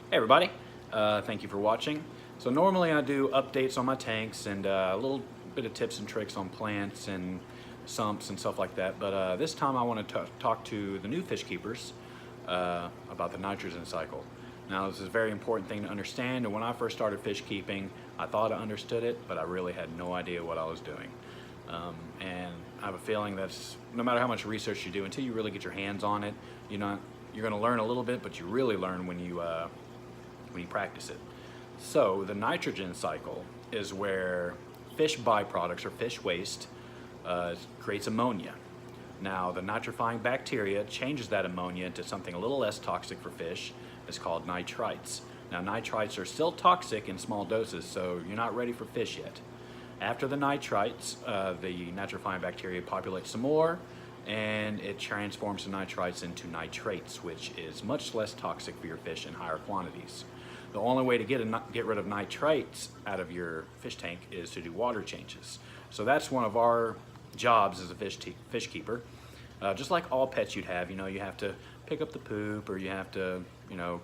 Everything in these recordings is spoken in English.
Hey everybody, thank you for watching. So normally I do updates on my tanks and a little bit of tips and tricks on plants and sumps and stuff like that, but this time I want to talk to the new fish keepers about the nitrogen cycle. Now this is a very important thing to understand, and when I first started fish keeping I thought I understood it, but I really had no idea what I was doing. And I have a feeling that's no matter how much research you do, until you really get your hands on it, you're going to learn a little bit, but you really learn when you practice it. So the nitrogen cycle is where fish byproducts or fish waste creates ammonia. Now the nitrifying bacteria changes that ammonia into something a little less toxic for fish. It's called nitrites. Now nitrites are still toxic in small doses, so you're not ready for fish yet. After the nitrites, the nitrifying bacteria populate some more, and it transforms the nitrites into nitrates, which is much less toxic for your fish in higher quantities. The only way to get rid of nitrates out of your fish tank is to do water changes. So that's one of our jobs as a fish keeper. Just like all pets you'd have, you have to pick up the poop, or you have to,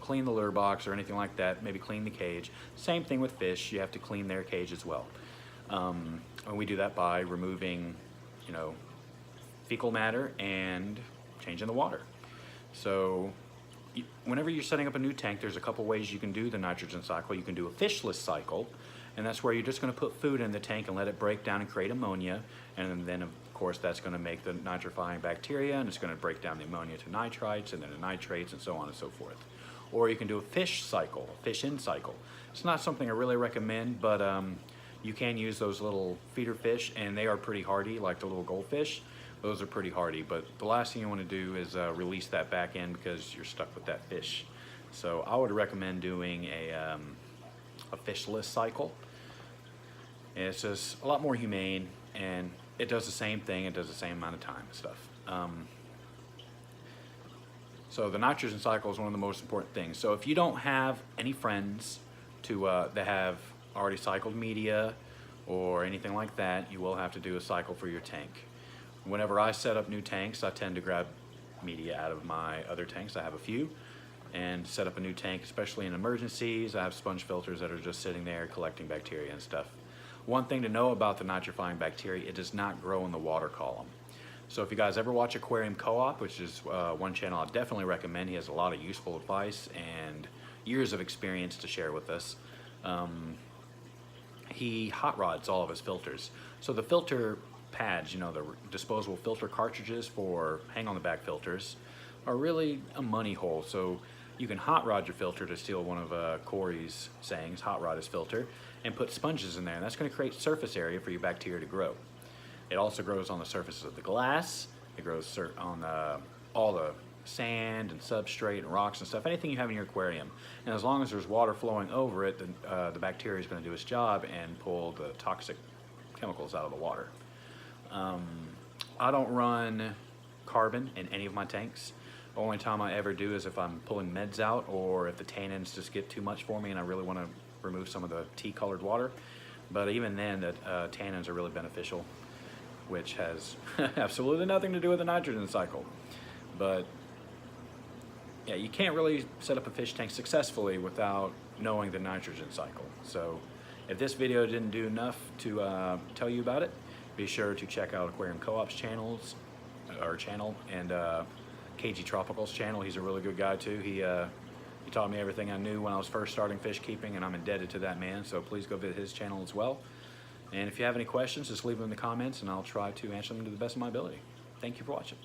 clean the litter box or anything like that, maybe clean the cage. Same thing with fish, you have to clean their cage as well. And we do that by removing, fecal matter and changing the water. So whenever you're setting up a new tank, there's a couple ways you can do the nitrogen cycle. You can do a fishless cycle, and that's where you're just going to put food in the tank and let it break down and create ammonia, and then of course that's going to make the nitrifying bacteria, and it's going to break down the ammonia to nitrites and then to nitrates and so on and so forth. Or you can do a fish cycle, a fish-in cycle. It's not something I really recommend, but you can use those little feeder fish, and they are pretty hardy, like the little goldfish. Those are pretty hardy, but the last thing you want to do is release that back in, because you're stuck with that fish. So I would recommend doing a fishless cycle. And it's just a lot more humane, and it does the same thing, it does the same amount of time and stuff. So the nitrogen cycle is one of the most important things. So if you don't have any friends that have already cycled media or anything like that, you will have to do a cycle for your tank. Whenever I set up new tanks, I tend to grab media out of my other tanks. I have a few, and set up a new tank, especially in emergencies. I have sponge filters that are just sitting there collecting bacteria and stuff. One thing to know about the nitrifying bacteria, it does not grow in the water column. So if you guys ever watch Aquarium Co-op, which is one channel I definitely recommend, he has a lot of useful advice and years of experience to share with us. He hot rods all of his filters. So the filter pads, the disposable filter cartridges for hang on the back filters, are really a money hole. So you can hot rod your filter, to steal one of Corey's sayings, hot rod his filter, and put sponges in there, and that's going to create surface area for your bacteria to grow. It also grows on the surfaces of the glass. It grows on all the sand and substrate and rocks and stuff, anything you have in your aquarium. And as long as there's water flowing over it, then the bacteria is going to do its job and pull the toxic chemicals out of the water. I don't run carbon in any of my tanks. The only time I ever do is if I'm pulling meds out, or if the tannins just get too much for me and I really want to remove some of the tea-colored water. But even then, the tannins are really beneficial, which has absolutely nothing to do with the nitrogen cycle. But yeah, you can't really set up a fish tank successfully without knowing the nitrogen cycle. So if this video didn't do enough to tell you about it, be sure to check out Aquarium Co-op's channel, and KG Tropical's channel. He's a really good guy too. He taught me everything I knew when I was first starting fish keeping, and I'm indebted to that man, so please go visit his channel as well. And if you have any questions, just leave them in the comments and I'll try to answer them to the best of my ability. Thank you for watching.